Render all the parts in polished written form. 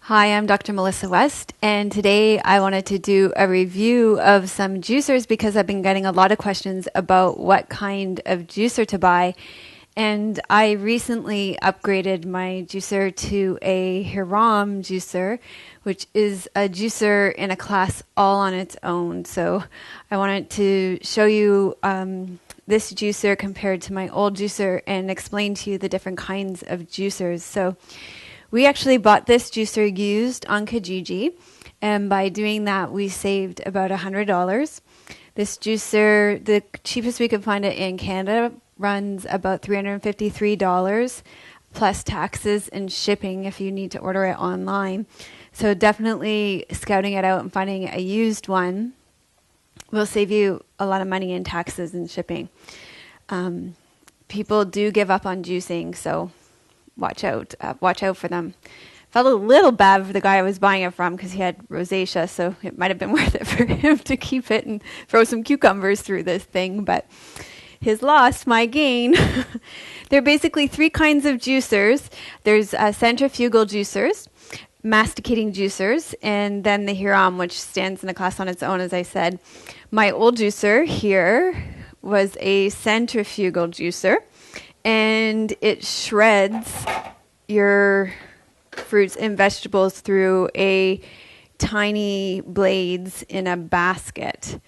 Hi, I'm Dr. Melissa West, and today I wanted to do a review of some juicers because I've been getting a lot of questions about what kind of juicer to buy. And I recently upgraded my juicer to a Hurom Juicer, which is a juicer in a class all on its own. So I wanted to show you this juicer compared to my old juicer and explain to you the different kinds of juicers. So we actually bought this juicer used on Kijiji, and by doing that, we saved about $100. This juicer, the cheapest we could find it in Canada, runs about $353 plus taxes and shipping if you need to order it online. So definitely scouting it out and finding a used one will save you a lot of money in taxes and shipping. People do give up on juicing, so watch out for them. Felt a little bad for the guy I was buying it from because he had rosacea, so it might have been worth it for him to keep it and throw some cucumbers through this thing, but his loss, my gain. There are basically three kinds of juicers. There's centrifugal juicers, masticating juicers, and then the Hurom, which stands in a class on its own, as I said. My old juicer here was a centrifugal juicer, and it shreds your fruits and vegetables through a tiny blades in a basket.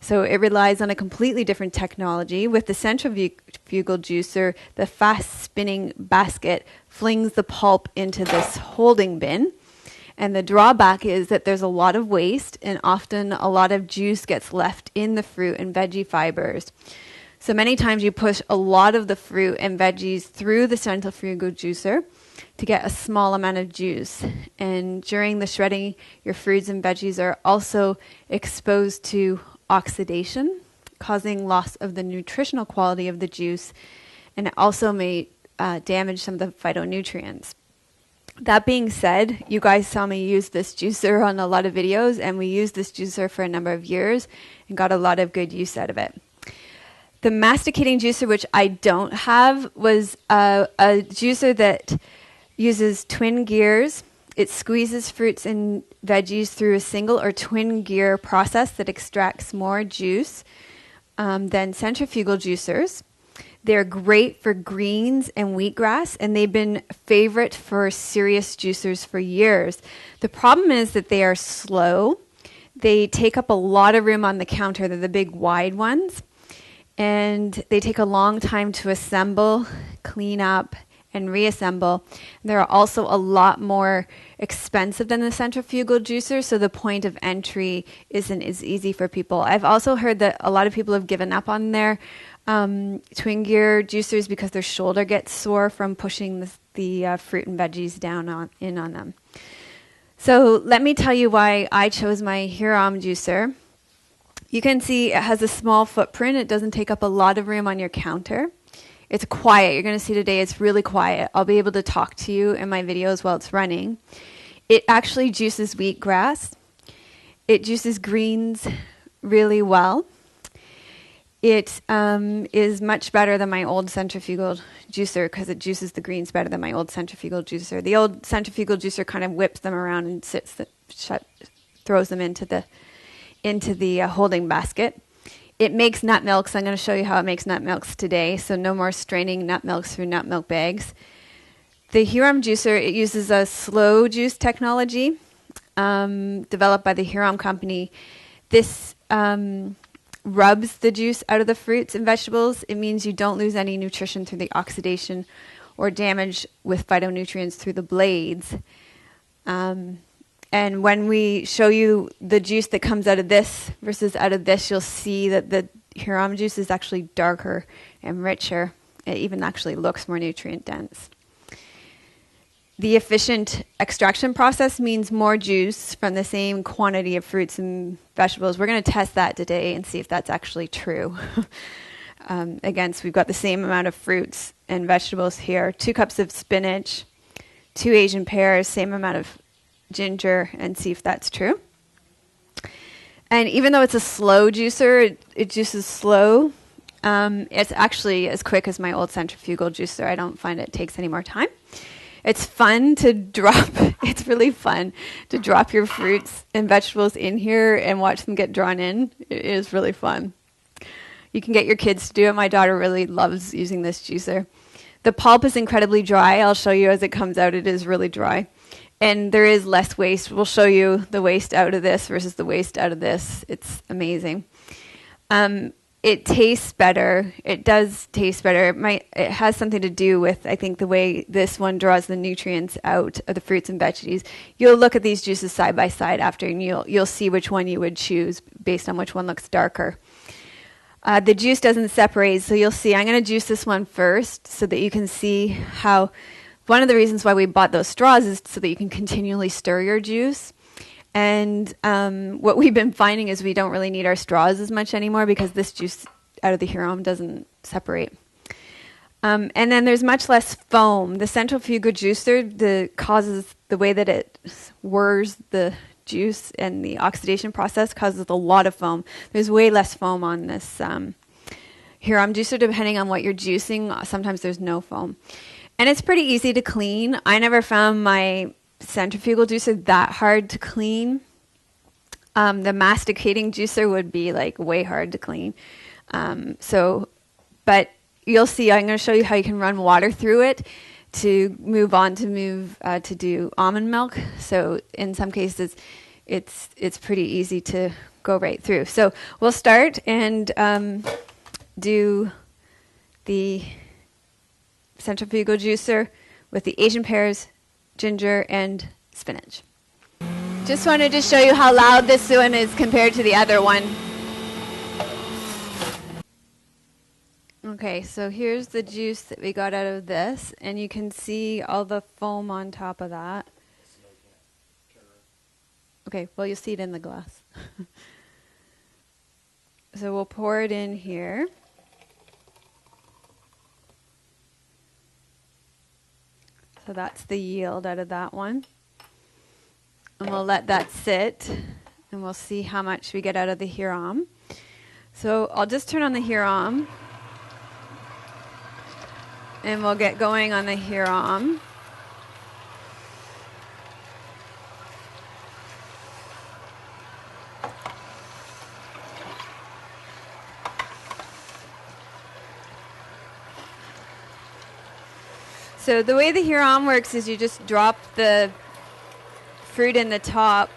So it relies on a completely different technology. With the centrifugal juicer, the fast spinning basket flings the pulp into this holding bin. And the drawback is that there's a lot of waste, and often a lot of juice gets left in the fruit and veggie fibers. So many times you push a lot of the fruit and veggies through the centrifugal juicer to get a small amount of juice. And during the shredding, your fruits and veggies are also exposed to oxidation, causing loss of the nutritional quality of the juice, and it also may damage some of the phytonutrients. That being said, you guys saw me use this juicer on a lot of videos, and we used this juicer for a number of years and got a lot of good use out of it. The masticating juicer, which I don't have, was a juicer that uses twin gears. It squeezes fruits and veggies through a single or twin gear process that extracts more juice than centrifugal juicers. They're great for greens and wheatgrass, and they've been a favorite for serious juicers for years. The problem is that they are slow. They take up a lot of room on the counter. They're the big wide ones, and they take a long time to assemble, clean up, and reassemble. They're also a lot more expensive than the centrifugal juicer, so the point of entry isn't as easy for people. I've also heard that a lot of people have given up on their twin gear juicers because their shoulder gets sore from pushing the fruit and veggies down in on them. So let me tell you why I chose my Hurom juicer. You can see it has a small footprint. It doesn't take up a lot of room on your counter. It's quiet. You're going to see today it's really quiet. I'll be able to talk to you in my videos while it's running. It actually juices wheatgrass. It juices greens really well. It is much better than my old centrifugal juicer because it juices the greens better than my old centrifugal juicer. The old centrifugal juicer kind of whips them around and throws them into the holding basket. It makes nut milks. I'm going to show you how it makes nut milks today, so no more straining nut milks through nut milk bags. The Hurom juicer, it uses a slow juice technology developed by the Hurom company. This rubs the juice out of the fruits and vegetables. It means you don't lose any nutrition through the oxidation or damage with phytonutrients through the blades. And when we show you the juice that comes out of this versus out of this, you'll see that the Hurom juice is actually darker and richer. It even actually looks more nutrient dense. The efficient extraction process means more juice from the same quantity of fruits and vegetables. We're going to test that today and see if that's actually true. Again, so we've got the same amount of fruits and vegetables here. 2 cups of spinach, 2 Asian pears, same amount of ginger, and see if that's true. And even though it's a slow juicer, it juices slow. It's actually as quick as my old centrifugal juicer. I don't find it takes any more time. It's fun to drop, it's really fun to drop your fruits and vegetables in here and watch them get drawn in. It is really fun. You can get your kids to do it. My daughter really loves using this juicer. The pulp is incredibly dry. I'll show you as it comes out. It is really dry. And there is less waste. We'll show you the waste out of this versus the waste out of this. It's amazing. It tastes better. It does taste better. It has something to do with, I think, the way this one draws the nutrients out of the fruits and veggies. You'll look at these juices side by side after, and you'll see which one you would choose based on which one looks darker. The juice doesn't separate, so you'll see. I'm going to juice this one first so that you can see how. One of the reasons why we bought those straws is so that you can continually stir your juice. And what we've been finding is we don't really need our straws as much anymore because this juice out of the Hurom doesn't separate. And then there's much less foam. The centrifugal juicer causes the way that it whirs the juice and the oxidation process causes a lot of foam. There's way less foam on this Hurom juicer depending on what you're juicing. Sometimes there's no foam. And it's pretty easy to clean. I never found my centrifugal juicer that hard to clean. The masticating juicer would be like way hard to clean. But you'll see, I'm going to show you how you can run water through it to move to do almond milk. So in some cases, it's pretty easy to go right through. So we'll start and do the centrifugal juicer with the Asian pears, ginger, and spinach. Just wanted to show you how loud this one is compared to the other one. Okay, so here's the juice that we got out of this, and you can see all the foam on top of that. Okay, well, you'll see it in the glass. So we'll pour it in here. So that's the yield out of that one. And we'll let that sit, and we'll see how much we get out of the Hurom. So I'll just turn on the Hurom, and we'll get going on the Hurom. So the way the Hurom works is you just drop the fruit in the top,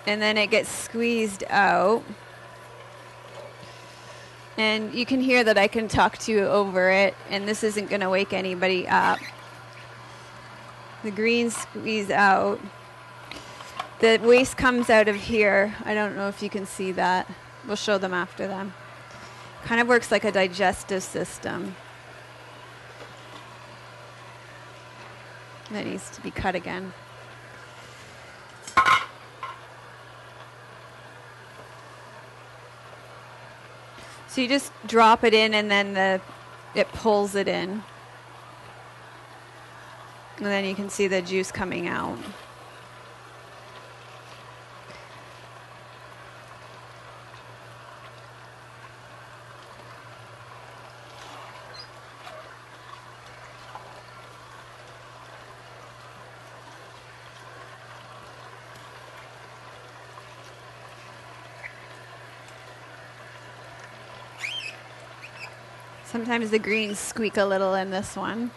and then it gets squeezed out. And you can hear that I can talk to you over it, and this isn't going to wake anybody up. The greens squeeze out. The waste comes out of here. I don't know if you can see that. We'll show them after them. Kind of works like a digestive system. That needs to be cut again. So you just drop it in, and then it pulls it in. And then you can see the juice coming out. Sometimes the greens squeak a little in this one.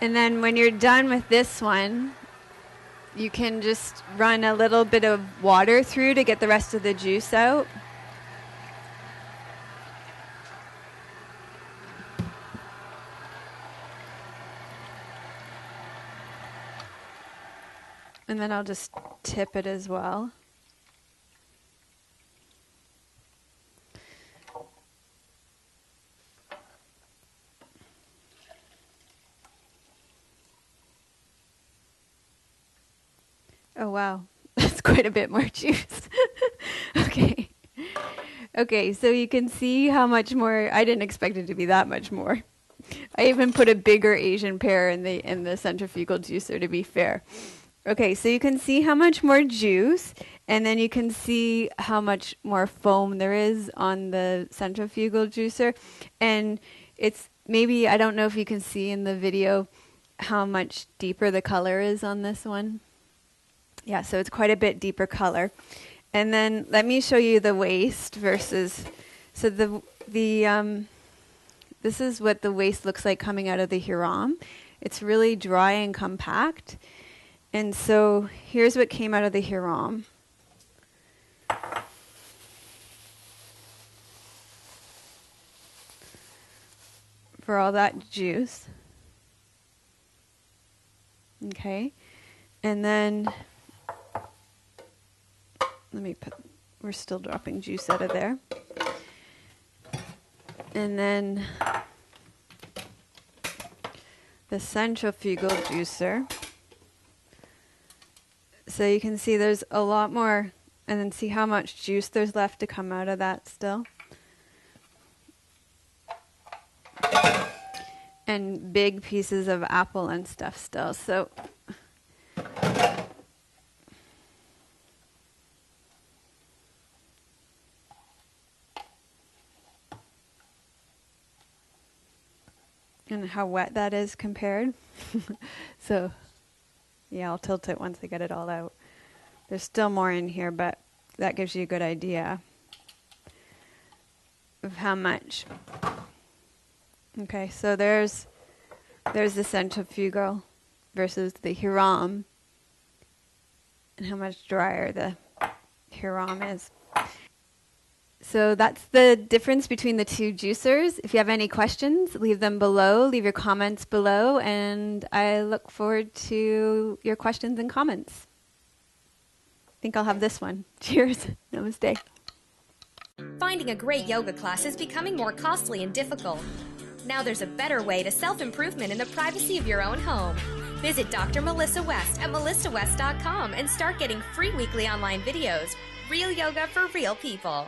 And then when you're done with this one, you can just run a little bit of water through to get the rest of the juice out. And then I'll just tip it as well. Oh, wow. That's quite a bit more juice. Okay. Okay, so you can see how much more. I didn't expect it to be that much more. I even put a bigger Asian pear in the centrifugal juicer to be fair. Okay, so you can see how much more juice, and then you can see how much more foam there is on the centrifugal juicer. And it's maybe, I don't know if you can see in the video how much deeper the color is on this one. Yeah, so it's quite a bit deeper color. And then let me show you the waste versus, so this is what the waste looks like coming out of the Hurom. It's really dry and compact. And so here's what came out of the Hurom. For all that juice. Okay. And then, let me put, we're still dropping juice out of there. And then the centrifugal juicer. So you can see there's a lot more, and then see how much juice there's left to come out of that still. And big pieces of apple and stuff still. So and how wet that is compared. So yeah, I'll tilt it once I get it all out. There's still more in here, but that gives you a good idea of how much. Okay, so there's the centrifugal versus the Hurom, and how much drier the Hurom is. So that's the difference between the two juicers. If you have any questions, leave them below. Leave your comments below, and I look forward to your questions and comments. I think I'll have this one. Cheers. Namaste. Finding a great yoga class is becoming more costly and difficult. Now there's a better way to self-improvement in the privacy of your own home. Visit Dr. Melissa West at melissawest.com and start getting free weekly online videos. Real yoga for real people.